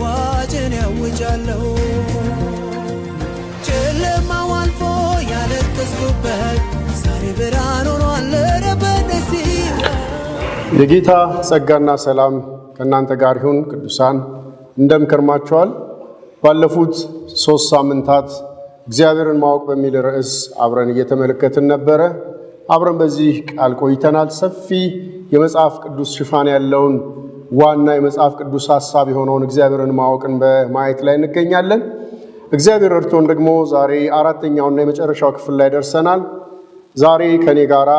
አዋጅን ያውጃለሁ ጨለማው አልፎ ያለቀስኩበት ዛሬ ብርሃን ሆኗል ረበደሲ የጌታ ጸጋና ሰላም ከእናንተ ጋር ይሁን። ቅዱሳን እንደምከርማችኋል። ባለፉት 3 ሳምንታት እግዚአብሔርን ማወቅ በሚል ርዕስ አብረን እየተመለከትን ነበረ። አብረን በዚህ ቃል ቆይተናል። ሰፊ የመጽሐፍ ቅዱስ ሽፋን ያለውን ዋና የመጽሐፍ ቅዱስ ሐሳብ የሆነውን እግዚአብሔርን ማወቅን በማየት ላይ እንገኛለን። እግዚአብሔር እርቶን ደግሞ ዛሬ 4ኛውና የመጨረሻው ክፍል ላይ ደርሰናል። ዛሬ ከኔ ጋራ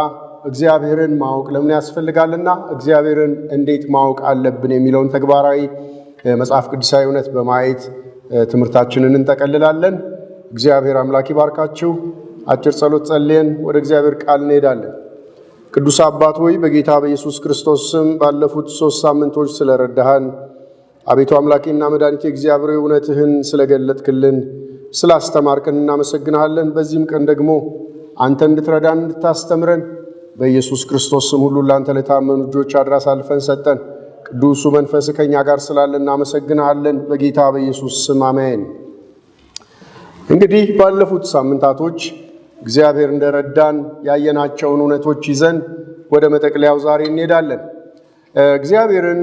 እግዚአብሔርን ማወቅ ለምን ያስፈልጋልና እግዚአብሔርን እንዴት ማወቅ አለብን የሚለውን ተግባራዊ መጽሐፍ ቅዱሳዊ እውነት በማየት ትምህርታችንን እንጠቀልላለን። እግዚአብሔር አምላክ ይባርካችሁ። አጭር ጸሎት ጸልየን ወደ እግዚአብሔር ቃል እንሄዳለን። ቅዱስ አባት ሆይ በጌታ በኢየሱስ ክርስቶስ ስም ባለፉት 3 ሳምንቶች ስለረዳሃን አቤቱ አምላኬና መድኃኒቴ እግዚአብሔር እውነትህን ስለገለጥክልን ስላስተማርከን እናመሰግናለን። በዚህም ቀን ደግሞ አንተ እንድትረዳን እንድታስተምረን በኢየሱስ ክርስቶስ ስም ሁሉ ላንተ ለታመኑ እጆች አድራስ አልፈን ሰጠን። ቅዱሱ መንፈስ ከኛ ጋር ስላለ እናመሰግናለን። በጌታ በኢየሱስ ስም አሜን። እንግዲህ ባለፉት ሳምንታቶች እግዚአብሔር እንደረዳን ያየናቸውን እውነቶች ይዘን ወደ መጠቅለያው ዛሬ እንሄዳለን። እግዚአብሔርን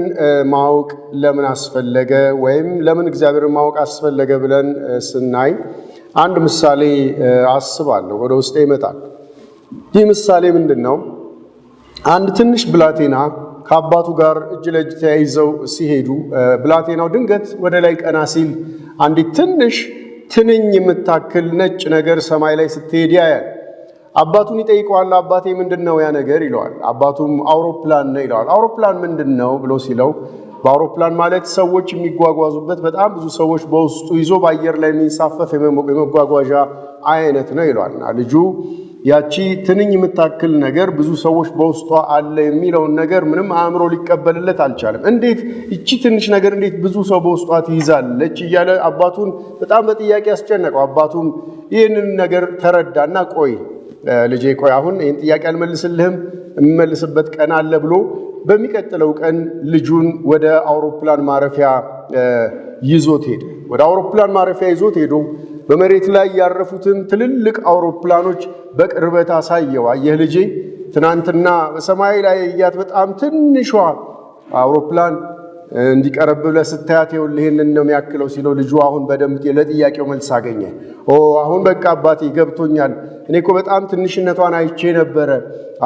ማወቅ ለምን አስፈለገ ወይም ለምን እግዚአብሔርን ማወቅ አስፈለገ ብለን ስናይ አንድ ምሳሌ አስባለሁ ወደ ውስጤ ይመጣል። ይህ ምሳሌ ምንድነው? አንድ ትንሽ ብላቴና ከአባቱ ጋር እጅ ለእጅ ተያይዘው ሲሄዱ ብላቴናው ድንገት ወደ ላይ ቀና ሲል አንዲት ትንሽ ትንኝ የምታክል ነጭ ነገር ሰማይ ላይ ስትሄድ ያያል። አባቱን ይጠይቀዋል። አባቴ ምንድነው ያ ነገር ይለዋል። አባቱም አውሮፕላን ነው ይለዋል። አውሮፕላን ምንድነው ብሎ ሲለው በአውሮፕላን ማለት ሰዎች የሚጓጓዙበት በጣም ብዙ ሰዎች በውስጡ ይዞ በአየር ላይ የሚንሳፈፍ የመጓጓዣ አይነት ነው ይለዋልና ልጁ ያቺ ትንኝ የምታክል ነገር ብዙ ሰዎች በውስጧ አለ የሚለውን ነገር ምንም አእምሮ ሊቀበልለት አልቻለም። እንዴት እቺ ትንሽ ነገር እንዴት ብዙ ሰው በውስጧ ትይዛለች እያለ አባቱን በጣም በጥያቄ ያስጨነቀው። አባቱም ይህንን ነገር ተረዳና ቆይ ልጄ ቆይ አሁን ይህን ጥያቄ አልመልስልህም የምመልስበት ቀን አለ ብሎ በሚቀጥለው ቀን ልጁን ወደ አውሮፕላን ማረፊያ ይዞት ሄደ። ወደ አውሮፕላን ማረፊያ ይዞት ሄዶ በመሬት ላይ ያረፉትን ትልልቅ አውሮፕላኖች በቅርበት አሳየው። አየህ ልጄ ትናንትና በሰማይ ላይ ያያት በጣም ትንሿ አውሮፕላን እንዲቀርብ ብለህ ስታያት ይኸውልህ ይሄንን ነው የሚያክለው ሲለው ልጁ አሁን በደንብ ለጥያቄው መልስ አገኘ። አሁን በቃ አባቴ ገብቶኛል። እኔ እኮ በጣም ትንሽነቷን አይቼ ነበረ።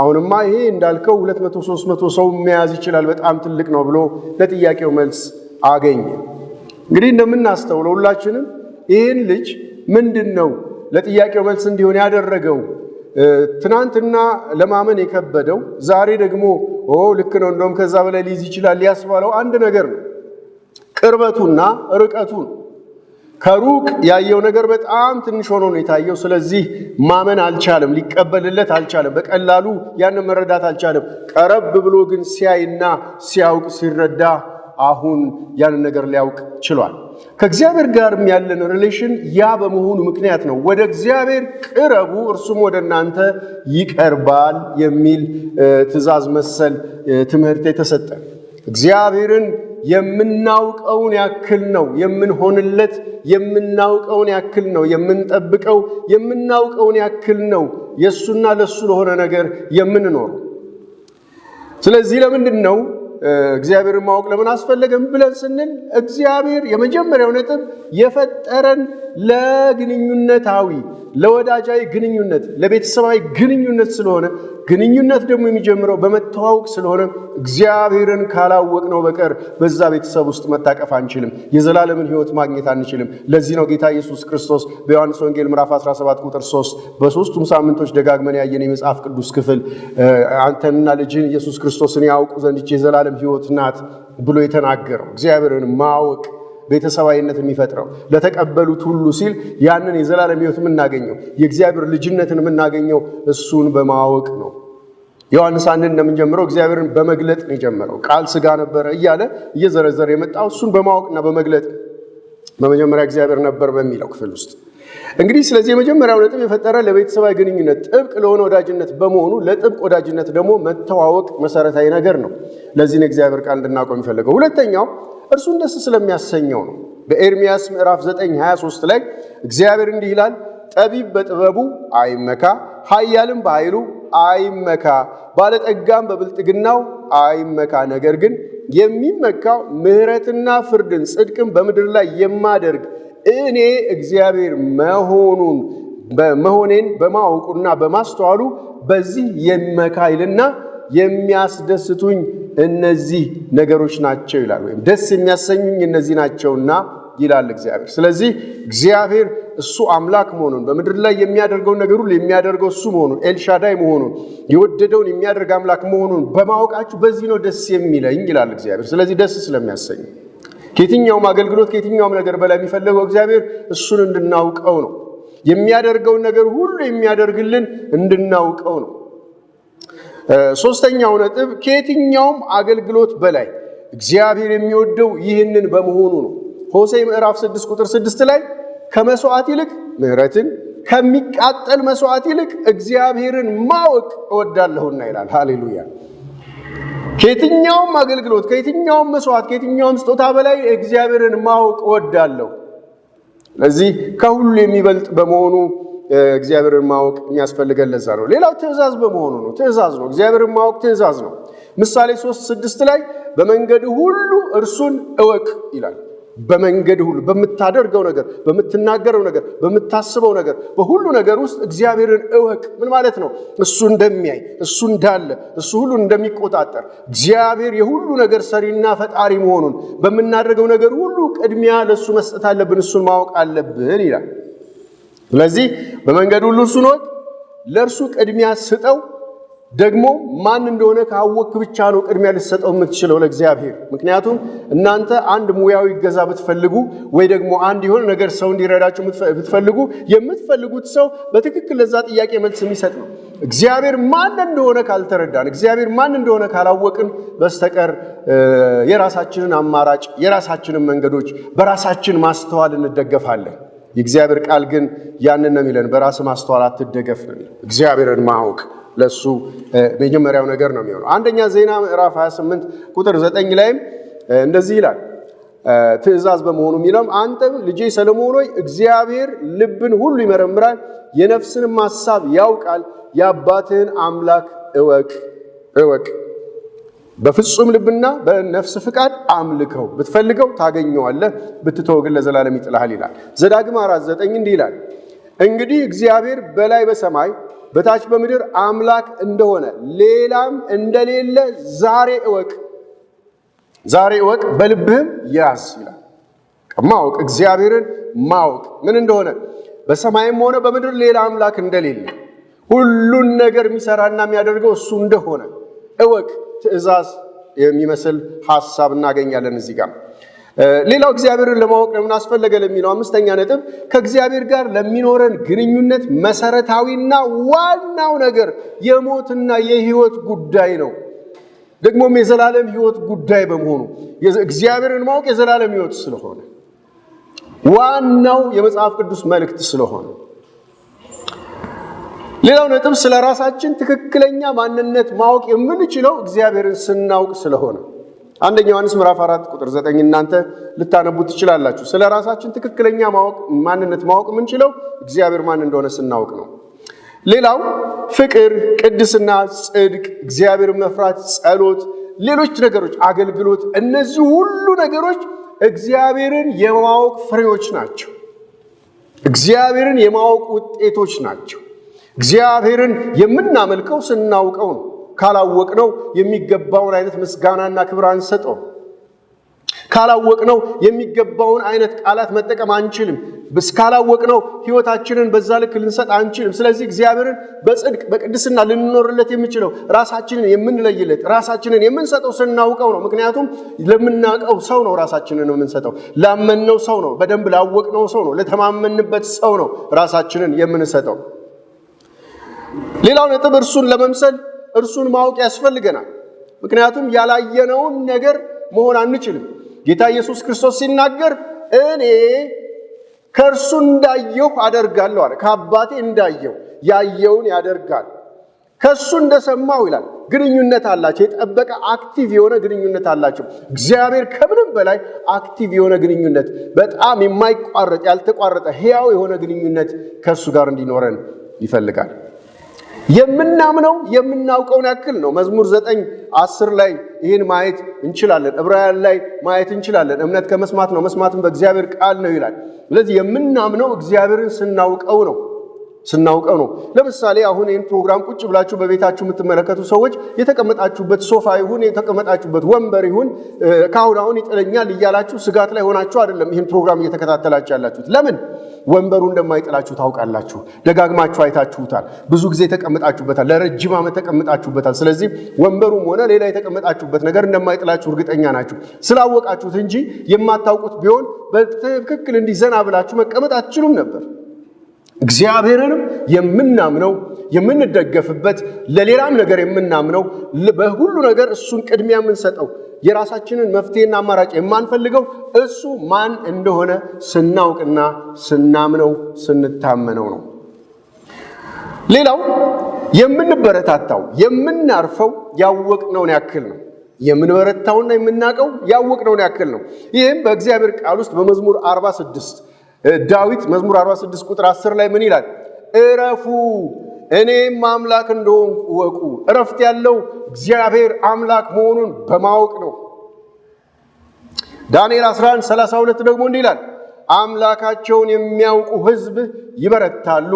አሁንማ ይሄ እንዳልከው 200-300 ሰው መያዝ ይችላል፣ በጣም ትልቅ ነው ብሎ ለጥያቄው መልስ አገኘ። እንግዲህ እንደምናስተውለው ሁላችንም ይህን ልጅ ምንድነው ለጥያቄው መልስ እንዲሆን ያደረገው? ትናንትና ለማመን የከበደው ዛሬ ደግሞ ልክ ነው እንደውም ከዛ በላይ ሊይዝ ይችላል ሊያስባለው አንድ ነገር ነው፣ ቅርበቱና ርቀቱ። ከሩቅ ያየው ነገር በጣም ትንሽ ሆኖ ነው የታየው። ስለዚህ ማመን አልቻለም፣ ሊቀበልለት አልቻለም፣ በቀላሉ ያንን መረዳት አልቻለም። ቀረብ ብሎ ግን ሲያይና ሲያውቅ ሲረዳ አሁን ያንን ነገር ሊያውቅ ችሏል። ከእግዚአብሔር ጋር ያለን ሪሌሽን ያ በመሆኑ ምክንያት ነው ወደ እግዚአብሔር ቅረቡ እርሱም ወደ እናንተ ይቀርባል የሚል ትእዛዝ መሰል ትምህርት የተሰጠ። እግዚአብሔርን የምናውቀውን ያክል ነው የምንሆንለት፣ የምናውቀውን ያክል ነው የምንጠብቀው፣ የምናውቀውን ያክል ነው የሱና ለሱ ለሆነ ነገር የምንኖረው። ስለዚህ ለምንድን ነው እግዚአብሔርን ማወቅ ለምን አስፈለገም ብለን ስንል እግዚአብሔር የመጀመሪያው ነጥብ የፈጠረን ለግንኙነታዊ ለወዳጃዊ ግንኙነት ለቤተሰባዊ ግንኙነት ስለሆነ ግንኙነት ደግሞ የሚጀምረው በመተዋወቅ ስለሆነ እግዚአብሔርን ካላወቅነው በቀር በዛ ቤተሰብ ውስጥ መታቀፍ አንችልም፣ የዘላለምን ሕይወት ማግኘት አንችልም። ለዚህ ነው ጌታ ኢየሱስ ክርስቶስ በዮሐንስ ወንጌል ምዕራፍ 17 ቁጥር 3 በሶስቱም ሳምንቶች ደጋግመን ያየን የመጽሐፍ ቅዱስ ክፍል አንተንና ልጅህን ኢየሱስ ክርስቶስን ያውቁ ዘንድ የዘላለም ሕይወት ናት ብሎ የተናገረው እግዚአብሔርን ማወቅ ቤተሰባዊነት የሚፈጥረው ለተቀበሉት ሁሉ ሲል ያንን የዘላለም ሕይወት የምናገኘው የእግዚአብሔር ልጅነትን የምናገኘው እሱን በማወቅ ነው። ዮሐንስ 1 እንደምንጀምረው እግዚአብሔርን በመግለጥ ነው የጀመረው። ቃል ሥጋ ነበረ እያለ እየዘረዘረ የመጣው እሱን በማወቅና በመግለጥ በመጀመሪያ እግዚአብሔር ነበር በሚለው ክፍል ውስጥ እንግዲህ ስለዚህ የመጀመሪያው ነጥብ የፈጠረ ለቤተሰባዊ ግንኙነት ጥብቅ ለሆነ ወዳጅነት በመሆኑ ለጥብቅ ወዳጅነት ደግሞ መተዋወቅ መሰረታዊ ነገር ነው። ለዚህ ነው እግዚአብሔር ቃል እንድናውቀው የሚፈልገው። ሁለተኛው እርሱን ደስ ስለሚያሰኘው ነው። በኤርምያስ ምዕራፍ 9:23 ላይ እግዚአብሔር እንዲህ ይላል፣ ጠቢብ በጥበቡ አይመካ፣ ኃያልም በኃይሉ አይመካ፣ ባለጠጋም በብልጥግናው አይመካ፣ ነገር ግን የሚመካው ምሕረትና ፍርድን ጽድቅን በምድር ላይ የማደርግ እኔ እግዚአብሔር መሆኔን በማወቁና በማስተዋሉ በዚህ ይመካ ይልና የሚያስደስቱኝ እነዚህ ነገሮች ናቸው ይላል። ወይም ደስ የሚያሰኙኝ እነዚህ ናቸውና ይላል እግዚአብሔር። ስለዚህ እግዚአብሔር እሱ አምላክ መሆኑን በምድር ላይ የሚያደርገው ነገር ሁሉ የሚያደርገው እሱ መሆኑን ኤልሻዳይ መሆኑን የወደደውን የሚያደርግ አምላክ መሆኑን በማወቃችሁ በዚህ ነው ደስ የሚለኝ ይላል እግዚአብሔር። ስለዚህ ደስ ስለሚያሰኝ ከየትኛውም አገልግሎት ከየትኛውም ነገር በላይ የሚፈልገው እግዚአብሔር እሱን እንድናውቀው ነው። የሚያደርገውን ነገር ሁሉ የሚያደርግልን እንድናውቀው ነው። ሶስተኛው ነጥብ ከየትኛውም አገልግሎት በላይ እግዚአብሔር የሚወደው ይህንን በመሆኑ ነው። ሆሴዕ ምዕራፍ 6 ቁጥር 6 ላይ ከመስዋዕት ይልቅ ምሕረትን ከሚቃጠል መስዋዕት ይልቅ እግዚአብሔርን ማወቅ እወዳለሁና ይላል። ሃሌሉያ! ከየትኛውም አገልግሎት ከየትኛውም መስዋዕት ከየትኛውም ስጦታ በላይ እግዚአብሔርን ማወቅ እወዳለሁ። ስለዚህ ከሁሉ የሚበልጥ በመሆኑ እግዚአብሔርን ማወቅ የሚያስፈልገን ለዛ ነው። ሌላው ትእዛዝ በመሆኑ ነው። ትእዛዝ ነው። እግዚአብሔርን ማወቅ ትእዛዝ ነው። ምሳሌ 3:6 ላይ በመንገድ ሁሉ እርሱን እወቅ ይላል። በመንገድ ሁሉ በምታደርገው ነገር፣ በምትናገረው ነገር፣ በምታስበው ነገር፣ በሁሉ ነገር ውስጥ እግዚአብሔርን እወቅ። ምን ማለት ነው? እሱ እንደሚያይ፣ እሱ እንዳለ፣ እሱ ሁሉን እንደሚቆጣጠር፣ እግዚአብሔር የሁሉ ነገር ሰሪና ፈጣሪ መሆኑን በምናደርገው ነገር ሁሉ ቅድሚያ ለእሱ መስጠት አለብን፣ እሱን ማወቅ አለብን ይላል። ስለዚህ በመንገድ ሁሉ እርሱን እወቅ፣ ለእርሱ ቅድሚያ ስጠው። ደግሞ ማን እንደሆነ ካወቅክ ብቻ ነው ቅድሚያ ልትሰጠው የምትችለው ለእግዚአብሔር። ምክንያቱም እናንተ አንድ ሙያዊ እገዛ ብትፈልጉ ወይ ደግሞ አንድ የሆነ ነገር ሰው እንዲረዳችሁ ብትፈልጉ የምትፈልጉት ሰው በትክክል ለዛ ጥያቄ መልስ የሚሰጥ ነው። እግዚአብሔር ማን እንደሆነ ካልተረዳን፣ እግዚአብሔር ማን እንደሆነ ካላወቅን በስተቀር የራሳችንን አማራጭ የራሳችንን መንገዶች በራሳችን ማስተዋል እንደገፋለን። የእግዚአብሔር ቃል ግን ያንን ነው የሚለን፣ በራስ ማስተዋል አትደገፍ ነው የሚለው። እግዚአብሔርን ማወቅ ለሱ መጀመሪያው ነገር ነው የሚሆነው። አንደኛ ዜና ምዕራፍ 28 ቁጥር 9 ላይም እንደዚህ ይላል፣ ትእዛዝ በመሆኑ የሚለው አንተም ልጄ ሰሎሞን ሆይ እግዚአብሔር ልብን ሁሉ ይመረምራል፣ የነፍስንም ሐሳብ ያውቃል፣ የአባትህን አምላክ እወቅ። በፍጹም ልብና በነፍስ ፍቃድ አምልከው፣ ብትፈልገው ታገኘዋለህ፣ ብትተው ግን ለዘላለም ይጥልሃል ይላል። ዘዳግም 4:9 እንዲህ ይላል፣ እንግዲህ እግዚአብሔር በላይ በሰማይ በታች በምድር አምላክ እንደሆነ ሌላም እንደሌለ ዛሬ እወቅ በልብህም ያዝ ይላል። ማወቅ እግዚአብሔርን ማወቅ ምን እንደሆነ በሰማይም ሆነ በምድር ሌላ አምላክ እንደሌለ ሁሉን ነገር የሚሰራና የሚያደርገው እሱ እንደሆነ እወቅ። ትእዛዝ የሚመስል ሐሳብ እናገኛለን እዚህ ጋር። ሌላው እግዚአብሔርን ለማወቅ ለምን አስፈለገ ለሚለው አምስተኛ ነጥብ ከእግዚአብሔር ጋር ለሚኖረን ግንኙነት መሰረታዊና ዋናው ነገር የሞትና የሕይወት ጉዳይ ነው። ደግሞም የዘላለም ሕይወት ጉዳይ በመሆኑ እግዚአብሔርን ማወቅ የዘላለም ሕይወት ስለሆነ ዋናው የመጽሐፍ ቅዱስ መልእክት ስለሆነ፣ ሌላው ነጥብ ስለ ራሳችን ትክክለኛ ማንነት ማወቅ የምንችለው እግዚአብሔርን ስናውቅ ስለሆነ አንደኛ ዮሐንስ ምዕራፍ 4 ቁጥር 9 እናንተ ልታነቡት ትችላላችሁ። ስለ ራሳችን ትክክለኛ ማንነት ማወቅ የምንችለው እግዚአብሔር ማን እንደሆነ ስናውቅ ነው። ሌላው ፍቅር፣ ቅድስና፣ ጽድቅ፣ እግዚአብሔርን መፍራት፣ ጸሎት፣ ሌሎች ነገሮች፣ አገልግሎት፣ እነዚህ ሁሉ ነገሮች እግዚአብሔርን የማወቅ ፍሬዎች ናቸው። እግዚአብሔርን የማወቅ ውጤቶች ናቸው። እግዚአብሔርን የምናመልከው ስናውቀው ነው። ካላወቅነው የሚገባውን አይነት ምስጋናና ክብር አንሰጠው። ካላወቅነው የሚገባውን አይነት ቃላት መጠቀም አንችልም። ካላወቅነው ሕይወታችንን በዛ ልክ ልንሰጥ አንችልም። ስለዚህ እግዚአብሔርን በጽድቅ በቅድስና ልንኖርለት የምንችለው ራሳችንን የምንለይለት ራሳችንን የምንሰጠው ስናውቀው ነው። ምክንያቱም ለምናውቀው ሰው ነው ራሳችንን የምንሰጠው፣ ላመንነው ሰው ነው፣ በደንብ ላወቅነው ሰው ነው፣ ለተማመንበት ሰው ነው ራሳችንን የምንሰጠው። ሌላው ነጥብ እርሱን ለመምሰል እርሱን ማወቅ ያስፈልገናል። ምክንያቱም ያላየነውን ነገር መሆን አንችልም። ጌታ ኢየሱስ ክርስቶስ ሲናገር እኔ ከእርሱ እንዳየሁ አደርጋለሁ አለ። ከአባቴ እንዳየሁ ያየውን ያደርጋል። ከእሱ እንደሰማው ይላል። ግንኙነት አላቸው። የጠበቀ አክቲቭ የሆነ ግንኙነት አላቸው። እግዚአብሔር ከምንም በላይ አክቲቭ የሆነ ግንኙነት፣ በጣም የማይቋረጥ ያልተቋረጠ ሕያው የሆነ ግንኙነት ከእሱ ጋር እንዲኖረን ይፈልጋል። የምናምነው የምናውቀውን ያክል ነው። መዝሙር 9:10 ላይ ይህን ማየት እንችላለን። ዕብራውያን ላይ ማየት እንችላለን። እምነት ከመስማት ነው፣ መስማትም በእግዚአብሔር ቃል ነው ይላል። ስለዚህ የምናምነው እግዚአብሔርን ስናውቀው ነው። ለምሳሌ አሁን ይህን ፕሮግራም ቁጭ ብላችሁ በቤታችሁ የምትመለከቱ ሰዎች የተቀመጣችሁበት ሶፋ ይሁን የተቀመጣችሁበት ወንበር ይሁን ካሁን ይጥለኛል እያላችሁ ስጋት ላይ ሆናችሁ አይደለም ይህን ፕሮግራም እየተከታተላችሁ ያላችሁት። ለምን? ወንበሩ እንደማይጥላችሁ ታውቃላችሁ። ደጋግማችሁ አይታችሁታል። ብዙ ጊዜ ተቀምጣችሁበታል። ለረጅም ዓመት ተቀምጣችሁበታል። ስለዚህ ወንበሩም ሆነ ሌላ የተቀመጣችሁበት ነገር እንደማይጥላችሁ እርግጠኛ ናችሁ። ስላወቃችሁት እንጂ የማታውቁት ቢሆን በትክክል እንዲዘና ብላችሁ መቀመጥ አትችሉም ነበር። እግዚአብሔርንም የምናምነው የምንደገፍበት፣ ለሌላም ነገር የምናምነው፣ በሁሉ ነገር እሱን ቅድሚያ የምንሰጠው፣ የራሳችንን መፍትሄና አማራጭ የማንፈልገው እሱ ማን እንደሆነ ስናውቅና ስናምነው ስንታመነው ነው። ሌላው የምንበረታታው የምናርፈው ያወቅነውን ያክል ነው። የምንበረታውና የምናውቀው ያወቅነውን ያክል ነው። ይህም በእግዚአብሔር ቃል ውስጥ በመዝሙር 46 ዳዊት መዝሙር 46 ቁጥር 10 ላይ ምን ይላል? እረፉ እኔም አምላክ እንደሆንኩ እወቁ። እረፍት ያለው እግዚአብሔር አምላክ መሆኑን በማወቅ ነው። ዳንኤል 11:32 ደግሞ እንዲህ ይላል፣ አምላካቸውን የሚያውቁ ሕዝብ ይበረታሉ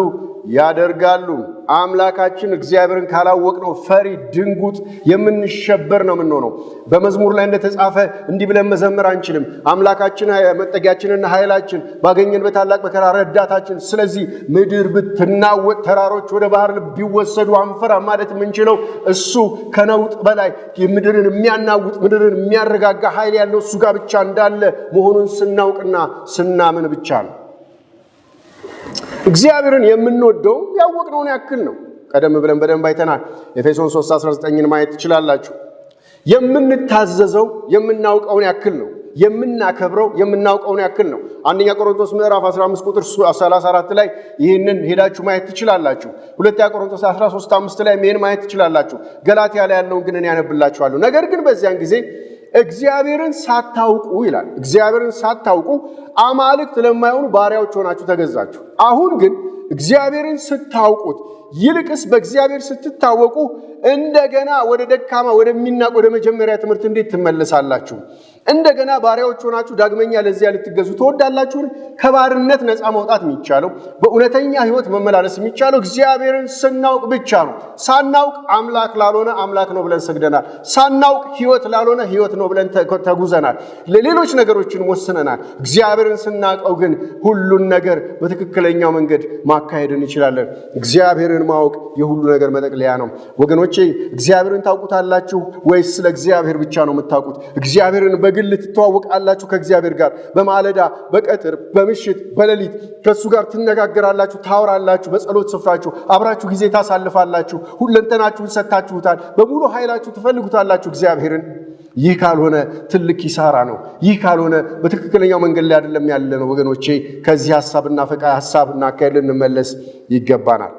ያደርጋሉ። አምላካችን እግዚአብሔርን ካላወቅነው ፈሪ ድንጉጥ የምንሸበር ነው የምንሆነው። በመዝሙር ላይ እንደተጻፈ እንዲህ ብለን መዘመር አንችልም። አምላካችን መጠጊያችንና ኃይላችን፣ ባገኘን በታላቅ መከራ ረዳታችን። ስለዚህ ምድር ብትናወጥ ተራሮች ወደ ባህር ቢወሰዱ አንፈራ ማለት የምንችለው እሱ ከነውጥ በላይ ምድርን የሚያናውጥ ምድርን የሚያረጋጋ ኃይል ያለው እሱ ጋር ብቻ እንዳለ መሆኑን ስናውቅና ስናምን ብቻ ነው። እግዚአብሔርን የምንወደው ያወቅነውን ያክል ነው። ቀደም ብለን በደንብ አይተናል። ኤፌሶን 3:19 ማየት ትችላላችሁ። የምንታዘዘው የምናውቀውን ያክል ነው። የምናከብረው የምናውቀውን ያክል ነው። አንደኛ ቆሮንቶስ ምዕራፍ 15 ቁጥር 34 ላይ ይህንን ሄዳችሁ ማየት ትችላላችሁ። ሁለተኛ ቆሮንቶስ 13:5 ላይ ይህን ማየት ትችላላችሁ። ገላትያ ላይ ያለውን ግን እኔ ያነብላችኋለሁ። ነገር ግን በዚያን ጊዜ እግዚአብሔርን ሳታውቁ ይላል፣ እግዚአብሔርን ሳታውቁ አማልክት ለማይሆኑ ባሪያዎች ሆናችሁ ተገዛችሁ። አሁን ግን እግዚአብሔርን ስታውቁት ይልቅስ በእግዚአብሔር ስትታወቁ እንደገና ወደ ደካማ ወደሚናቅ ወደ መጀመሪያ ትምህርት እንዴት ትመለሳላችሁ? እንደገና ባሪያዎች ሆናችሁ ዳግመኛ ለዚያ ልትገዙ ትወዳላችሁን? ከባርነት ነፃ መውጣት የሚቻለው በእውነተኛ ሕይወት መመላለስ የሚቻለው እግዚአብሔርን ስናውቅ ብቻ ነው። ሳናውቅ አምላክ ላልሆነ አምላክ ነው ብለን ሰግደናል። ሳናውቅ ሕይወት ላልሆነ ሕይወት ነው ብለን ተጉዘናል። ለሌሎች ነገሮችን ወስነናል። እግዚአብሔርን ስናውቀው ግን ሁሉን ነገር በትክክለኛው መንገድ ማካሄድ እንችላለን። እግዚአብሔርን ማወቅ የሁሉ ነገር መጠቅለያ ነው። ወገኖቼ እግዚአብሔርን ታውቁታላችሁ ወይስ ስለ እግዚአብሔር ብቻ ነው የምታውቁት? እግዚአብሔርን በግል ትተዋወቃላችሁ ከእግዚአብሔር ጋር? በማለዳ በቀትር በምሽት በሌሊት ከእሱ ጋር ትነጋገራላችሁ፣ ታወራላችሁ። በጸሎት ስፍራችሁ አብራችሁ ጊዜ ታሳልፋላችሁ። ሁለንተናችሁን ሰጥታችሁታል። በሙሉ ኃይላችሁ ትፈልጉታላችሁ እግዚአብሔርን። ይህ ካልሆነ ትልቅ ኪሳራ ነው። ይህ ካልሆነ በትክክለኛው መንገድ ላይ አይደለም ያለ ነው። ወገኖቼ ከዚህ ሐሳብና ሐሳብና አካሄድ ልንመለስ ይገባናል።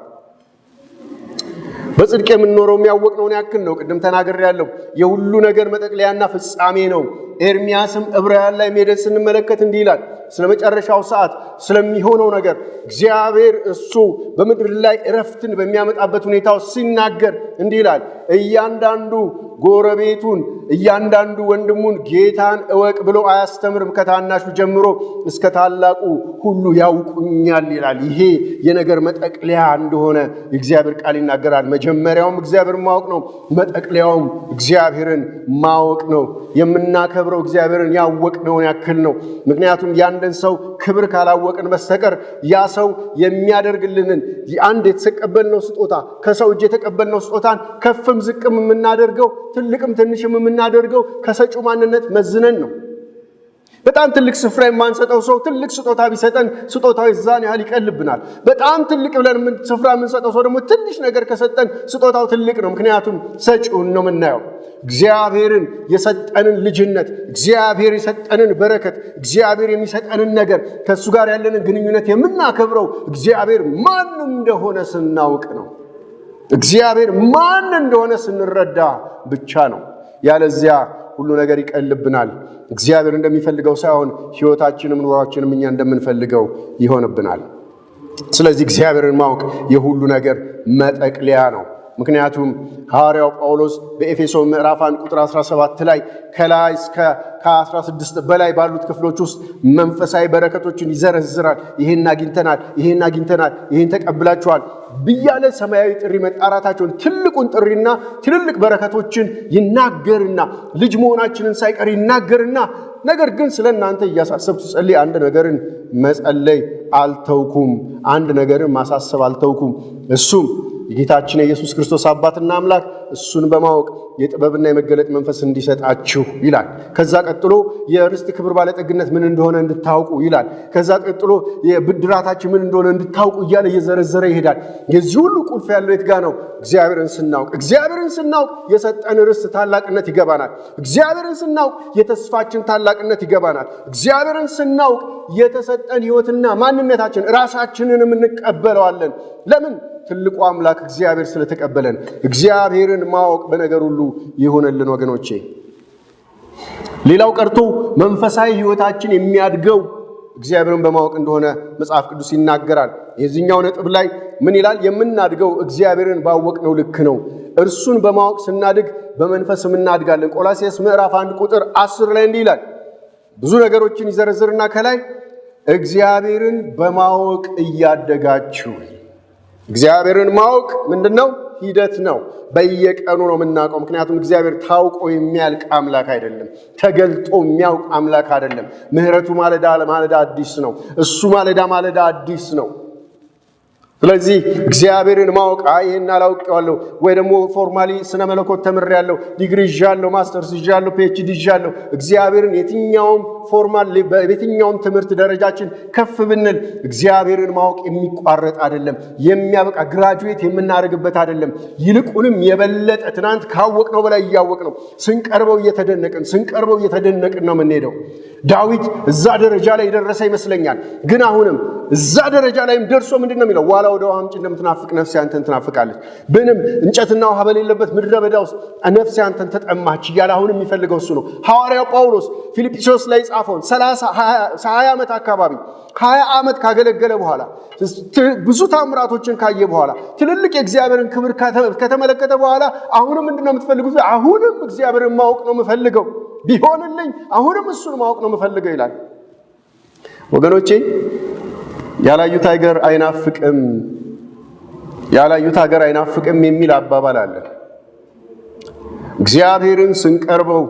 በጽድቅ የምንኖረው የሚያወቅነውን ያክል ነው። ቅድም ተናግሬያለሁ። የሁሉ ነገር መጠቅለያና ፍጻሜ ነው። ኤርምያስም ዕብራውያን ላይ ሄደን ስንመለከት እንዲህ ይላል፣ ስለ መጨረሻው ሰዓት ስለሚሆነው ነገር እግዚአብሔር እሱ በምድር ላይ እረፍትን በሚያመጣበት ሁኔታው ሲናገር እንዲህ ይላል፣ እያንዳንዱ ጎረቤቱን እያንዳንዱ ወንድሙን ጌታን እወቅ ብሎ አያስተምርም፣ ከታናሹ ጀምሮ እስከ ታላቁ ሁሉ ያውቁኛል ይላል። ይሄ የነገር መጠቅለያ እንደሆነ የእግዚአብሔር ቃል ይናገራል። መጀመሪያውም እግዚአብሔር ማወቅ ነው፣ መጠቅለያውም እግዚአብሔርን ማወቅ ነው። የምናከብረው እግዚአብሔርን ያወቅነውን ያክል ነው። ምክንያቱም ያንድን ሰው ክብር ካላወቅን በስተቀር ያ ሰው የሚያደርግልንን አንድ የተቀበልነው ስጦታ ከሰው እጅ የተቀበልነው ስጦታን ከፍም ዝቅም የምናደርገው ትልቅም ትንሽም የምናደርገው ከሰጪው ማንነት መዝነን ነው። በጣም ትልቅ ስፍራ የማንሰጠው ሰው ትልቅ ስጦታ ቢሰጠን ስጦታው የዛን ያህል ይቀልብናል። በጣም ትልቅ ብለን ስፍራ የምንሰጠው ሰው ደግሞ ትንሽ ነገር ከሰጠን ስጦታው ትልቅ ነው። ምክንያቱም ሰጪውን ነው የምናየው። እግዚአብሔርን የሰጠንን ልጅነት፣ እግዚአብሔር የሰጠንን በረከት፣ እግዚአብሔር የሚሰጠንን ነገር፣ ከእሱ ጋር ያለንን ግንኙነት የምናከብረው እግዚአብሔር ማን እንደሆነ ስናውቅ ነው። እግዚአብሔር ማን እንደሆነ ስንረዳ ብቻ ነው። ያለዚያ ሁሉ ነገር ይቀልብናል። እግዚአብሔር እንደሚፈልገው ሳይሆን ሕይወታችንም ኑሯችንም እኛ እንደምንፈልገው ይሆንብናል። ስለዚህ እግዚአብሔርን ማወቅ የሁሉ ነገር መጠቅለያ ነው። ምክንያቱም ሐዋርያው ጳውሎስ በኤፌሶን ምዕራፍ 1 ቁጥር 17 ላይ ከላይ እስከ 16 በላይ ባሉት ክፍሎች ውስጥ መንፈሳዊ በረከቶችን ይዘረዝራል። ይሄን አግኝተናል፣ ይሄን አግኝተናል፣ ይሄን ተቀብላችኋል ብያለ ሰማያዊ ጥሪ መጣራታቸውን ትልቁን ጥሪና ትልልቅ በረከቶችን ይናገርና ልጅ መሆናችንን ሳይቀር ይናገርና ነገር ግን ስለ እናንተ እያሳሰብኩ ጸልይ አንድ ነገርን መጸለይ አልተውኩም፣ አንድ ነገርን ማሳሰብ አልተውኩም። እሱም የጌታችን የኢየሱስ ክርስቶስ አባትና አምላክ እሱን በማወቅ የጥበብና የመገለጥ መንፈስ እንዲሰጣችሁ ይላል። ከዛ ቀጥሎ የርስት ክብር ባለጠግነት ምን እንደሆነ እንድታውቁ ይላል። ከዛ ቀጥሎ የብድራታችን ምን እንደሆነ እንድታውቁ እያለ እየዘረዘረ ይሄዳል። የዚህ ሁሉ ቁልፍ ያለው የት ጋር ነው? እግዚአብሔርን ስናውቅ። እግዚአብሔርን ስናውቅ የሰጠን ርስት ታላቅነት ይገባናል። እግዚአብሔርን ስናውቅ የተስፋችን ታላቅነት ይገባናል። እግዚአብሔርን ስናውቅ የተሰጠን ሕይወትና ማንነታችን ራሳችንንም እንቀበለዋለን። ለምን? ትልቁ አምላክ እግዚአብሔር ስለተቀበለን። እግዚአብሔርን ማወቅ በነገር ሁሉ ይሆነልን ወገኖቼ። ሌላው ቀርቶ መንፈሳዊ ሕይወታችን የሚያድገው እግዚአብሔርን በማወቅ እንደሆነ መጽሐፍ ቅዱስ ይናገራል። የዚህኛው ነጥብ ላይ ምን ይላል? የምናድገው እግዚአብሔርን ባወቅነው ልክ ነው። እርሱን በማወቅ ስናድግ በመንፈስም እናድጋለን። ቆላስይስ ምዕራፍ 1 ቁጥር 10 ላይ እንዲህ ይላል። ብዙ ነገሮችን ይዘረዝርና ከላይ እግዚአብሔርን በማወቅ እያደጋችሁ። እግዚአብሔርን ማወቅ ምንድነው? ሂደት ነው። በየቀኑ ነው የምናውቀው። ምክንያቱም እግዚአብሔር ታውቆ የሚያልቅ አምላክ አይደለም። ተገልጦ የሚያውቅ አምላክ አይደለም። ምሕረቱ ማለዳ ማለዳ አዲስ ነው። እሱ ማለዳ ማለዳ አዲስ ነው። ስለዚህ እግዚአብሔርን ማወቅ ይሄን አላውቀዋለሁ ወይ ደግሞ ፎርማሊ ስነ መለኮት ተምሬያለሁ፣ ዲግሪ ይዣለሁ፣ ማስተርስ ይዣለሁ፣ ፒኤችዲ ይዣለሁ። እግዚአብሔርን የትኛውም ፎርማል በየትኛውም ትምህርት ደረጃችን ከፍ ብንል እግዚአብሔርን ማወቅ የሚቋረጥ አይደለም፣ የሚያበቃ ግራጁዌት የምናደርግበት አይደለም። ይልቁንም የበለጠ ትናንት ካወቅነው በላይ እያወቅነው ስንቀርበው እየተደነቅን ነው የምንሄደው። ዳዊት እዛ ደረጃ ላይ የደረሰ ይመስለኛል። ግን አሁንም እዛ ደረጃ ላይም ደርሶ ምንድነው የሚለው? ዋላ ወደ ውሃ ምንጭ እንደምትናፍቅ ነፍሴ አንተን ትናፍቃለች፣ ብንም እንጨትና ውሃ በሌለበት ምድረ በዳ ውስጥ ነፍሴ አንተን ተጠማች እያለ አሁንም የሚፈልገው እሱ ነው። ሐዋርያው ጳውሎስ ፊልጵስዩስ ላይ ጻፈውን 20 ዓመት አካባቢ 20 ዓመት ካገለገለ በኋላ ብዙ ታምራቶችን ካየ በኋላ ትልልቅ የእግዚአብሔርን ክብር ከተመለከተ በኋላ አሁንም ምንድነው የምትፈልጉት? አሁንም እግዚአብሔርን ማወቅ ነው የምፈልገው፣ ቢሆንልኝ አሁንም እሱን ማወቅ ነው የምፈልገው ይላል። ወገኖቼ ያላዩት ሀገር አይናፍቅም የሚል አባባል አለ። እግዚአብሔርን ስንቀርበው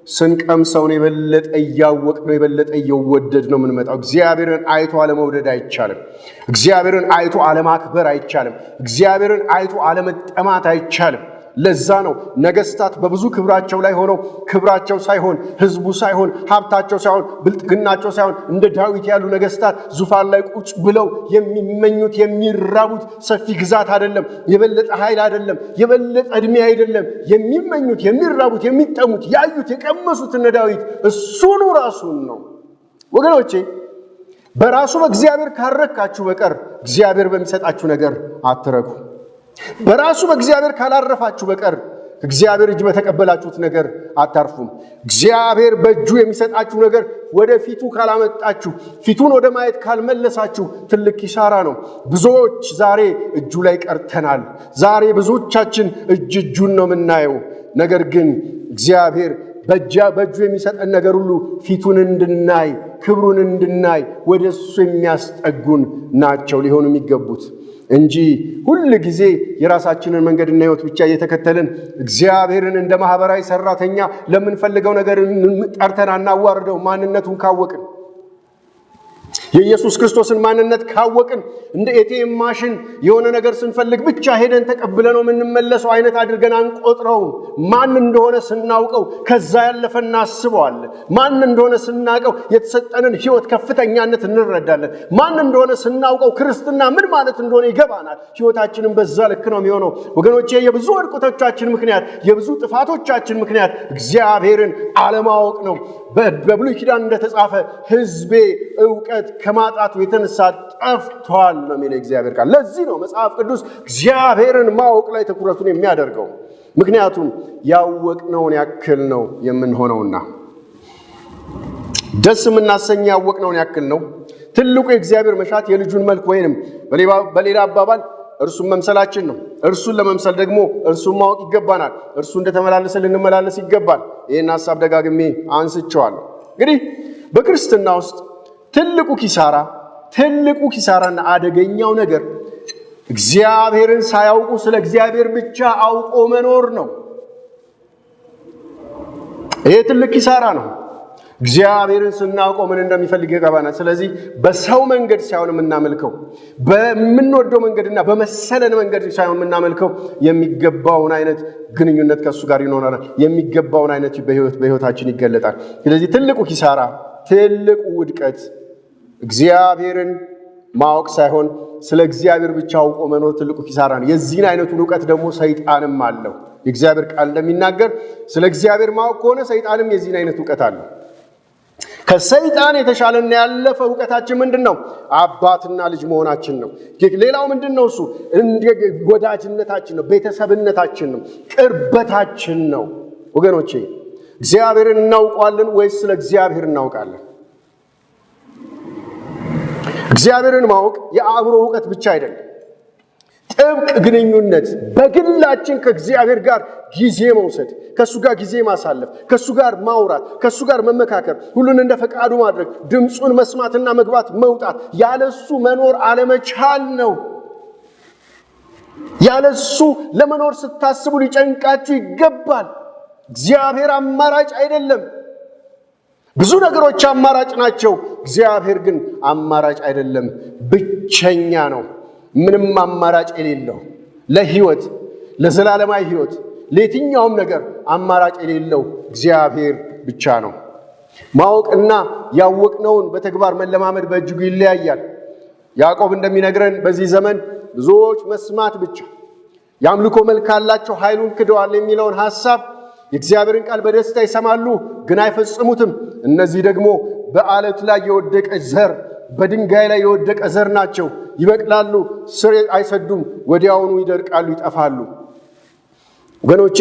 ስንቀምሰው ነው የበለጠ እያወቅነው የበለጠ እየወደድ ነው የምንመጣው። እግዚአብሔርን አይቶ አለመውደድ አይቻልም። እግዚአብሔርን አይቶ አለማክበር አይቻልም። እግዚአብሔርን አይቶ አለመጠማት አይቻልም። ለዛ ነው ነገስታት በብዙ ክብራቸው ላይ ሆነው ክብራቸው ሳይሆን ህዝቡ ሳይሆን ሀብታቸው ሳይሆን ብልጥግናቸው ሳይሆን እንደ ዳዊት ያሉ ነገስታት ዙፋን ላይ ቁጭ ብለው የሚመኙት የሚራቡት ሰፊ ግዛት አይደለም፣ የበለጠ ኃይል አይደለም፣ የበለጠ እድሜ አይደለም። የሚመኙት የሚራቡት የሚጠሙት ያዩት የቀመሱት እነ ዳዊት እሱኑ ራሱን ነው። ወገኖቼ በራሱ በእግዚአብሔር ካረካችሁ በቀር እግዚአብሔር በሚሰጣችሁ ነገር አትረኩ። በራሱ በእግዚአብሔር ካላረፋችሁ በቀር እግዚአብሔር እጅ በተቀበላችሁት ነገር አታርፉም። እግዚአብሔር በእጁ የሚሰጣችሁ ነገር ወደ ፊቱ ካላመጣችሁ፣ ፊቱን ወደ ማየት ካልመለሳችሁ ትልቅ ኪሳራ ነው። ብዙዎች ዛሬ እጁ ላይ ቀርተናል። ዛሬ ብዙዎቻችን እጁን ነው የምናየው። ነገር ግን እግዚአብሔር በእጁ የሚሰጠን ነገር ሁሉ ፊቱን እንድናይ፣ ክብሩን እንድናይ ወደ እሱ የሚያስጠጉን ናቸው ሊሆኑ የሚገቡት እንጂ ሁል ጊዜ የራሳችንን መንገድና ሕይወት ብቻ እየተከተልን እግዚአብሔርን እንደ ማህበራዊ ሰራተኛ ለምንፈልገው ነገር ጠርተን አናዋርደው። ማንነቱን ካወቅን የኢየሱስ ክርስቶስን ማንነት ካወቅን እንደ ኤቲኤም ማሽን የሆነ ነገር ስንፈልግ ብቻ ሄደን ተቀብለነው የምንመለሰው አይነት አድርገን አንቆጥረውም። ማን እንደሆነ ስናውቀው ከዛ ያለፈ እናስበዋለን። ማን እንደሆነ ስናውቀው የተሰጠንን ሕይወት ከፍተኛነት እንረዳለን። ማን እንደሆነ ስናውቀው ክርስትና ምን ማለት እንደሆነ ይገባናል። ሕይወታችንን በዛ ልክ ነው የሚሆነው። ወገኖቼ የብዙ ውድቀቶቻችን ምክንያት፣ የብዙ ጥፋቶቻችን ምክንያት እግዚአብሔርን አለማወቅ ነው። በብሉይ ኪዳን እንደተጻፈ ሕዝቤ ዕውቀት ከማጣቱ የተነሳ ጠፍቷል ነው የሚለው እግዚአብሔር ቃል። ለዚህ ነው መጽሐፍ ቅዱስ እግዚአብሔርን ማወቅ ላይ ትኩረቱን የሚያደርገው። ምክንያቱም ያወቅነውን ያክል ነው የምንሆነውና ደስ የምናሰኝ ያወቅነውን ያክል ነው። ትልቁ የእግዚአብሔር መሻት የልጁን መልክ ወይንም በሌላ አባባል እርሱን መምሰላችን ነው። እርሱን ለመምሰል ደግሞ እርሱን ማወቅ ይገባናል። እርሱ እንደተመላለሰ ልንመላለስ ይገባል። ይህን ሐሳብ ደጋግሜ አንስቼዋለሁ። እንግዲህ በክርስትና ውስጥ ትልቁ ኪሳራና አደገኛው ነገር እግዚአብሔርን ሳያውቁ ስለ እግዚአብሔር ብቻ አውቆ መኖር ነው። ይሄ ትልቅ ኪሳራ ነው። እግዚአብሔርን ስናውቀው ምን እንደሚፈልግ ይገባናል። ስለዚህ በሰው መንገድ ሳይሆን የምናመልከው፣ በምንወደው መንገድና በመሰለን መንገድ ሳይሆን የምናመልከው የሚገባውን አይነት ግንኙነት ከእሱ ጋር ይኖረናል። የሚገባውን አይነት በሕይወታችን ይገለጣል። ስለዚህ ትልቁ ኪሳራ፣ ትልቁ ውድቀት እግዚአብሔርን ማወቅ ሳይሆን ስለ እግዚአብሔር ብቻ አውቆ መኖር ትልቁ ኪሳራ ነው። የዚህን አይነቱን ዕውቀት ደግሞ ሰይጣንም አለው። የእግዚአብሔር ቃል እንደሚናገር ስለ እግዚአብሔር ማወቅ ከሆነ ሰይጣንም የዚህን አይነት ዕውቀት አለው። ከሰይጣን የተሻለና ያለፈ ዕውቀታችን ምንድን ነው? አባትና ልጅ መሆናችን ነው። ሌላው ምንድን ነው? እሱ ወዳጅነታችን ነው፣ ቤተሰብነታችን ነው፣ ቅርበታችን ነው። ወገኖቼ እግዚአብሔርን እናውቀዋለን ወይስ ስለ እግዚአብሔር እናውቃለን? እግዚአብሔርን ማወቅ የአእምሮ ዕውቀት ብቻ አይደለም። ጥብቅ ግንኙነት፣ በግላችን ከእግዚአብሔር ጋር ጊዜ መውሰድ፣ ከእሱ ጋር ጊዜ ማሳለፍ፣ ከእሱ ጋር ማውራት፣ ከእሱ ጋር መመካከር፣ ሁሉን እንደ ፈቃዱ ማድረግ፣ ድምፁን መስማትና መግባት መውጣት፣ ያለሱ መኖር አለመቻል ነው። ያለሱ ለመኖር ስታስቡ ሊጨንቃችሁ ይገባል። እግዚአብሔር አማራጭ አይደለም። ብዙ ነገሮች አማራጭ ናቸው። እግዚአብሔር ግን አማራጭ አይደለም፣ ብቸኛ ነው። ምንም አማራጭ የሌለው ለሕይወት፣ ለዘላለማዊ ሕይወት፣ ለየትኛውም ነገር አማራጭ የሌለው እግዚአብሔር ብቻ ነው። ማወቅና ያወቅነውን በተግባር መለማመድ በእጅጉ ይለያያል። ያዕቆብ እንደሚነግረን በዚህ ዘመን ብዙዎች መስማት ብቻ የአምልኮ መልክ አላቸው፣ ኃይሉን ክደዋል የሚለውን ሐሳብ የእግዚአብሔርን ቃል በደስታ ይሰማሉ፣ ግን አይፈጽሙትም። እነዚህ ደግሞ በአለት ላይ የወደቀ ዘር፣ በድንጋይ ላይ የወደቀ ዘር ናቸው። ይበቅላሉ፣ ስር አይሰዱም፣ ወዲያውኑ ይደርቃሉ፣ ይጠፋሉ። ወገኖቼ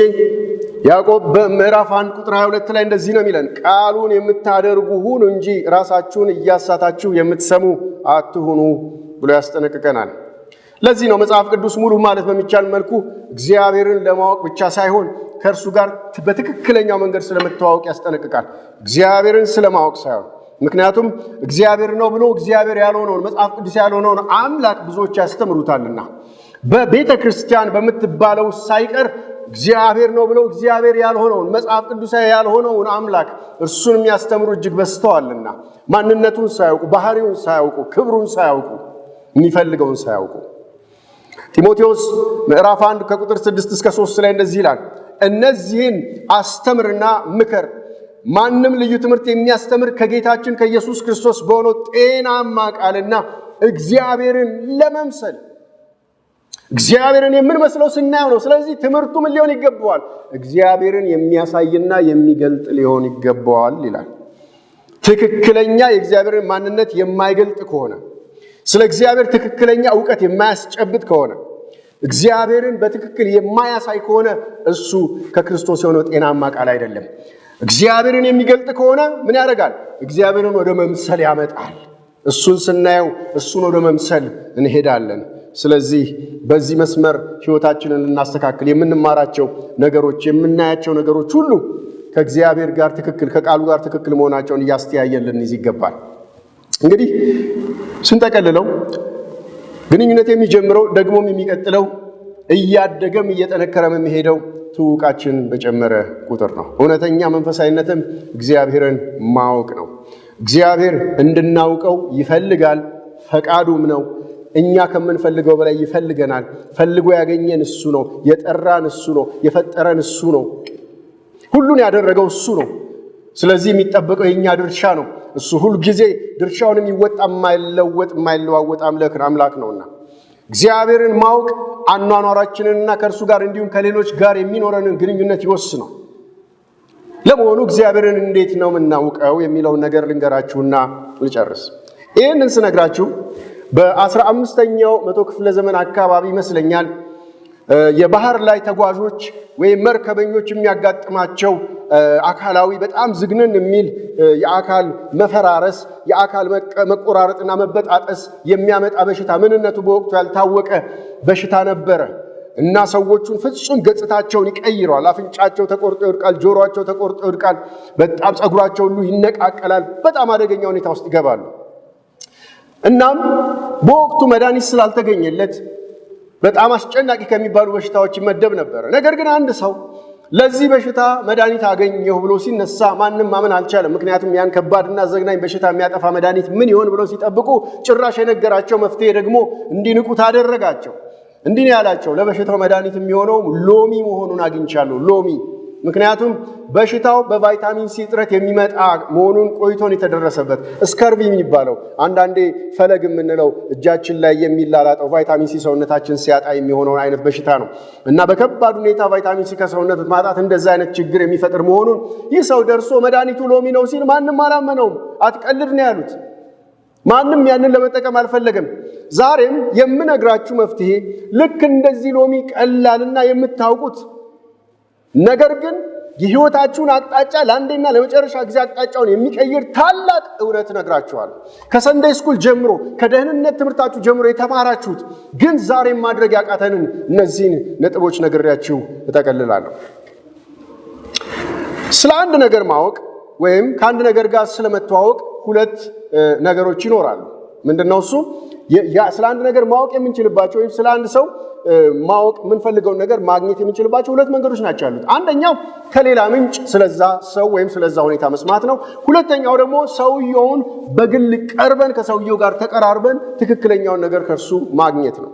ያዕቆብ በምዕራፍ 1 ቁጥር 22 ላይ እንደዚህ ነው የሚለን፣ ቃሉን የምታደርጉ ሁኑ እንጂ ራሳችሁን እያሳታችሁ የምትሰሙ አትሁኑ ብሎ ያስጠነቅቀናል። ለዚህ ነው መጽሐፍ ቅዱስ ሙሉ ማለት በሚቻል መልኩ እግዚአብሔርን ለማወቅ ብቻ ሳይሆን ከእርሱ ጋር በትክክለኛው መንገድ ስለመተዋወቅ ያስጠነቅቃል። እግዚአብሔርን ስለማወቅ ሳይሆን። ምክንያቱም እግዚአብሔር ነው ብሎ እግዚአብሔር ያልሆነውን መጽሐፍ ቅዱስ ያልሆነውን አምላክ ብዙዎች ያስተምሩታልና በቤተ ክርስቲያን በምትባለው ሳይቀር እግዚአብሔር ነው ብሎ እግዚአብሔር ያልሆነውን መጽሐፍ ቅዱሳዊ ያልሆነውን አምላክ እርሱን የሚያስተምሩ እጅግ በዝተዋልና ማንነቱን ሳያውቁ፣ ባህሪውን ሳያውቁ፣ ክብሩን ሳያውቁ፣ የሚፈልገውን ሳያውቁ። ጢሞቴዎስ ምዕራፍ 1 ከቁጥር 6 እስከ 3 ላይ እንደዚህ ይላል፣ እነዚህን አስተምርና ምከር። ማንም ልዩ ትምህርት የሚያስተምር ከጌታችን ከኢየሱስ ክርስቶስ በሆነው ጤናማ ቃልና እግዚአብሔርን ለመምሰል እግዚአብሔርን የምንመስለው ስናየው ነው። ስለዚህ ትምህርቱ ምን ሊሆን ይገባዋል? እግዚአብሔርን የሚያሳይና የሚገልጥ ሊሆን ይገባዋል ይላል። ትክክለኛ የእግዚአብሔርን ማንነት የማይገልጥ ከሆነ፣ ስለ እግዚአብሔር ትክክለኛ ዕውቀት የማያስጨብጥ ከሆነ፣ እግዚአብሔርን በትክክል የማያሳይ ከሆነ እሱ ከክርስቶስ የሆነው ጤናማ ቃል አይደለም። እግዚአብሔርን የሚገልጥ ከሆነ ምን ያደርጋል? እግዚአብሔርን ወደ መምሰል ያመጣል። እሱን ስናየው እሱን ወደ መምሰል እንሄዳለን። ስለዚህ በዚህ መስመር ሕይወታችንን ልናስተካክል የምንማራቸው ነገሮች፣ የምናያቸው ነገሮች ሁሉ ከእግዚአብሔር ጋር ትክክል፣ ከቃሉ ጋር ትክክል መሆናቸውን እያስተያየን ልንይዝ ይገባል። እንግዲህ ስንጠቀልለው ግንኙነት የሚጀምረው ደግሞም የሚቀጥለው እያደገም እየጠነከረም የሚሄደው ትውውቃችን በጨመረ ቁጥር ነው። እውነተኛ መንፈሳዊነትም እግዚአብሔርን ማወቅ ነው። እግዚአብሔር እንድናውቀው ይፈልጋል፣ ፈቃዱም ነው። እኛ ከምንፈልገው በላይ ይፈልገናል። ፈልጎ ያገኘን እሱ ነው። የጠራን እሱ ነው። የፈጠረን እሱ ነው። ሁሉን ያደረገው እሱ ነው። ስለዚህ የሚጠበቀው የኛ ድርሻ ነው። እሱ ሁሉ ጊዜ ድርሻውን የሚወጣ የማይለዋወጥ አምላክ ነውና እግዚአብሔርን ማወቅ አኗኗራችንንና ከእርሱ ጋር እንዲሁም ከሌሎች ጋር የሚኖረንን ግንኙነት ይወስናል። ለመሆኑ እግዚአብሔርን እንዴት ነው የምናውቀው የሚለውን ነገር ልንገራችሁና ልጨርስ። ይህንን ስነግራችሁ በ15ኛው መቶ ክፍለ ዘመን አካባቢ ይመስለኛል የባህር ላይ ተጓዦች ወይም መርከበኞች የሚያጋጥማቸው አካላዊ በጣም ዝግነን የሚል የአካል መፈራረስ፣ የአካል መቆራረጥና መበጣጠስ የሚያመጣ በሽታ ምንነቱ በወቅቱ ያልታወቀ በሽታ ነበረ እና ሰዎቹን ፍጹም ገጽታቸውን ይቀይረዋል። አፍንጫቸው ተቆርጦ ይወድቃል፣ ጆሮአቸው ተቆርጦ ይወድቃል፣ በጣም ጸጉራቸው ሁሉ ይነቃቀላል። በጣም አደገኛ ሁኔታ ውስጥ ይገባሉ። እናም በወቅቱ መድኃኒት ስላልተገኘለት በጣም አስጨናቂ ከሚባሉ በሽታዎች ይመደብ ነበር። ነገር ግን አንድ ሰው ለዚህ በሽታ መድኃኒት አገኘሁ ብሎ ሲነሳ ማንም ማመን አልቻለም። ምክንያቱም ያን ከባድና ዘግናኝ በሽታ የሚያጠፋ መድኃኒት ምን ይሆን ብለው ሲጠብቁ ጭራሽ የነገራቸው መፍትሄ ደግሞ እንዲንቁት አደረጋቸው። እንዲህ ነው ያላቸው፣ ለበሽታው መድኃኒት የሚሆነው ሎሚ መሆኑን አግኝቻለሁ። ሎሚ ምክንያቱም በሽታው በቫይታሚን ሲ እጥረት የሚመጣ መሆኑን ቆይቶን የተደረሰበት ስከርቪ የሚባለው አንዳንዴ ፈለግ የምንለው እጃችን ላይ የሚላላጠው ቫይታሚን ሲ ሰውነታችን ሲያጣ የሚሆነውን አይነት በሽታ ነው እና በከባድ ሁኔታ ቫይታሚን ሲ ከሰውነት ማጣት እንደዛ አይነት ችግር የሚፈጥር መሆኑን ይህ ሰው ደርሶ መድኃኒቱ ሎሚ ነው ሲል ማንም አላመነውም። አትቀልድ ነው ያሉት። ማንም ያንን ለመጠቀም አልፈለገም። ዛሬም የምነግራችሁ መፍትሄ ልክ እንደዚህ ሎሚ ቀላልና የምታውቁት ነገር ግን የህይወታችሁን አቅጣጫ ለአንዴና ለመጨረሻ ጊዜ አቅጣጫውን የሚቀይር ታላቅ እውነት ነግራችኋለሁ። ከሰንደይ ስኩል ጀምሮ ከደህንነት ትምህርታችሁ ጀምሮ የተማራችሁት ግን ዛሬም ማድረግ ያቃተንን እነዚህን ነጥቦች ነግሬያችሁ እጠቀልላለሁ። ስለ አንድ ነገር ማወቅ ወይም ከአንድ ነገር ጋር ስለመተዋወቅ ሁለት ነገሮች ይኖራሉ። ምንድነው እሱ? ስለ አንድ ነገር ማወቅ የምንችልባቸው ወይም ስለ አንድ ሰው ማወቅ የምንፈልገውን ነገር ማግኘት የምንችልባቸው ሁለት መንገዶች ናቸው ያሉት። አንደኛው ከሌላ ምንጭ ስለዛ ሰው ወይም ስለዛ ሁኔታ መስማት ነው። ሁለተኛው ደግሞ ሰውየውን በግል ቀርበን ከሰውየው ጋር ተቀራርበን ትክክለኛውን ነገር ከእርሱ ማግኘት ነው።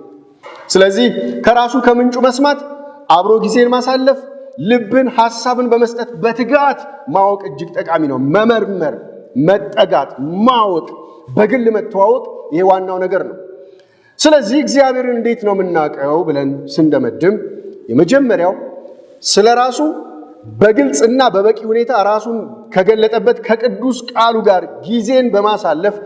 ስለዚህ ከራሱ ከምንጩ መስማት፣ አብሮ ጊዜን ማሳለፍ፣ ልብን ሐሳብን በመስጠት በትጋት ማወቅ እጅግ ጠቃሚ ነው። መመርመር፣ መጠጋት፣ ማወቅ፣ በግል መተዋወቅ ይሄ ዋናው ነገር ነው። ስለዚህ እግዚአብሔርን እንዴት ነው የምናውቀው ብለን ስንደመድም የመጀመሪያው ስለ ራሱ በግልጽና በበቂ ሁኔታ ራሱን ከገለጠበት ከቅዱስ ቃሉ ጋር ጊዜን በማሳለፍ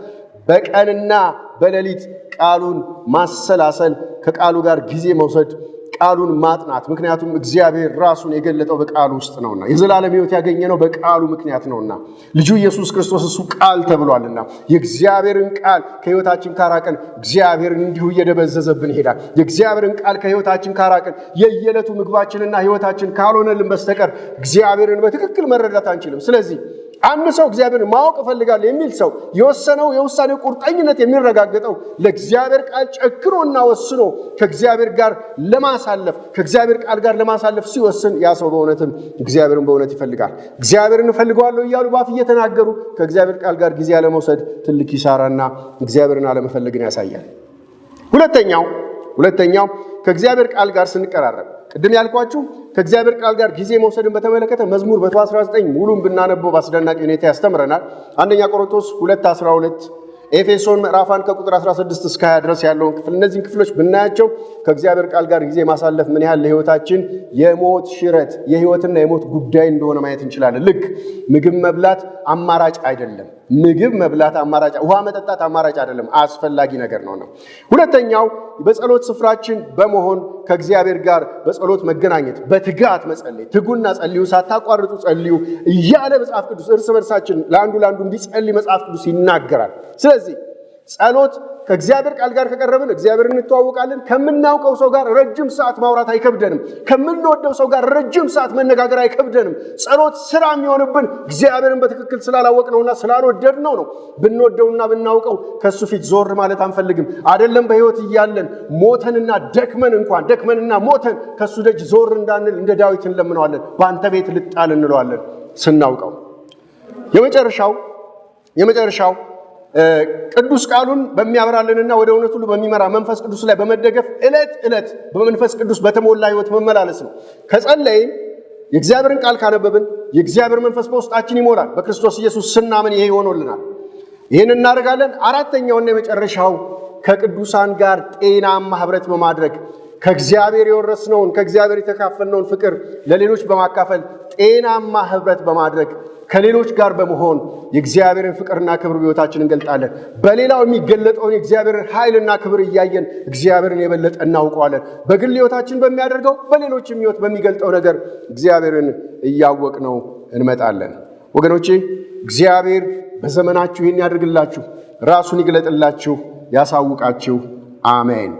በቀንና በሌሊት ቃሉን ማሰላሰል፣ ከቃሉ ጋር ጊዜ መውሰድ፣ ቃሉን ማጥናት። ምክንያቱም እግዚአብሔር ራሱን የገለጠው በቃሉ ውስጥ ነውና የዘላለም ሕይወት ያገኘነው በቃሉ ምክንያት ነውና ልጁ ኢየሱስ ክርስቶስ እሱ ቃል ተብሏልና የእግዚአብሔርን ቃል ከሕይወታችን ካራቀን እግዚአብሔርን እንዲሁ እየደበዘዘብን ይሄዳል። የእግዚአብሔርን ቃል ከሕይወታችን ካራቀን የየዕለቱ ምግባችንና ሕይወታችን ካልሆነልን በስተቀር እግዚአብሔርን በትክክል መረዳት አንችልም። ስለዚህ አንድ ሰው እግዚአብሔርን ማወቅ እፈልጋለሁ የሚል ሰው የውሳኔው ቁርጠኝነት የሚረጋገጠው ለእግዚአብሔር ቃል ጨክኖና ወስኖ ከእግዚአብሔር ጋር ለማሳለፍ ከእግዚአብሔር ቃል ጋር ለማሳለፍ ሲወስን ያ ሰው በእውነትም እግዚአብሔርን በእውነት ይፈልጋል። እግዚአብሔርን እፈልገዋለሁ እያሉ ባፍ እየተናገሩ ከእግዚአብሔር ቃል ጋር ጊዜ አለመውሰድ ትልቅ ኪሳራና እግዚአብሔርን አለመፈለግን ያሳያል። ሁለተኛው ከእግዚአብሔር ቃል ጋር ስንቀራረብ ቅድም ያልኳችሁ ከእግዚአብሔር ቃል ጋር ጊዜ መውሰድን በተመለከተ መዝሙር 119 ሙሉን ብናነበው በአስደናቂ ሁኔታ ያስተምረናል። አንደኛ ቆሮንቶስ 2:12፣ ኤፌሶን ምዕራፍ 1 ከቁጥር 16 እስከ 20 ድረስ ያለውን ክፍል እነዚህን ክፍሎች ብናያቸው ከእግዚአብሔር ቃል ጋር ጊዜ ማሳለፍ ምን ያህል ለሕይወታችን የሞት ሽረት የሕይወትና የሞት ጉዳይ እንደሆነ ማየት እንችላለን። ልክ ምግብ መብላት አማራጭ አይደለም። ምግብ መብላት አማራጭ፣ ውሃ መጠጣት አማራጭ አይደለም፣ አስፈላጊ ነገር ነው። ሁለተኛው በጸሎት ስፍራችን በመሆን ከእግዚአብሔር ጋር በጸሎት መገናኘት፣ በትጋት መጸለይ። ትጉና ጸልዩ፣ ሳታቋርጡ ጸልዩ እያለ መጽሐፍ ቅዱስ እርስ በርሳችን ለአንዱ እንዲጸልይ መጽሐፍ ቅዱስ ይናገራል። ስለዚህ ጸሎት ከእግዚአብሔር ቃል ጋር ከቀረብን እግዚአብሔርን እንተዋወቃለን። ከምናውቀው ሰው ጋር ረጅም ሰዓት ማውራት አይከብደንም። ከምንወደው ሰው ጋር ረጅም ሰዓት መነጋገር አይከብደንም። ጸሎት ስራ የሚሆንብን እግዚአብሔርን በትክክል ስላላወቅነውና ስላልወደድነው ነው። ብንወደውና ብናውቀው ከሱ ፊት ዞር ማለት አንፈልግም። አይደለም በሕይወት እያለን ሞተንና ደክመንና ሞተን ከሱ ደጅ ዞር እንዳንል እንደ ዳዊት እንለምነዋለን። በአንተ ቤት ልጣል እንለዋለን ስናውቀው። የመጨረሻው የመጨረሻው ቅዱስ ቃሉን በሚያበራልንና ወደ እውነት ሁሉ በሚመራ መንፈስ ቅዱስ ላይ በመደገፍ ዕለት በመንፈስ ቅዱስ በተሞላ ሕይወት መመላለስ ነው። ከጸለይን የእግዚአብሔርን ቃል ካነበብን የእግዚአብሔር መንፈስ በውስጣችን ይሞላል። በክርስቶስ ኢየሱስ ስናምን ይሄ ይሆኖልናል። ይህን እናደርጋለን። አራተኛውና የመጨረሻው ከቅዱሳን ጋር ጤናማ ህብረት በማድረግ ከእግዚአብሔር የወረስነውን ከእግዚአብሔር የተካፈልነውን ፍቅር ለሌሎች በማካፈል ጤናማ ህብረት በማድረግ ከሌሎች ጋር በመሆን የእግዚአብሔርን ፍቅርና ክብር በሕይወታችን እንገልጣለን። በሌላው የሚገለጠውን የእግዚአብሔርን ኃይልና ክብር እያየን እግዚአብሔርን የበለጠ እናውቀዋለን። በግል ሕይወታችን በሚያደርገው በሌሎችም ሕይወት በሚገልጠው ነገር እግዚአብሔርን እያወቅነው እንመጣለን። ወገኖቼ እግዚአብሔር በዘመናችሁ ይህን ያድርግላችሁ፣ ራሱን ይግለጥላችሁ፣ ያሳውቃችሁ። አሜን።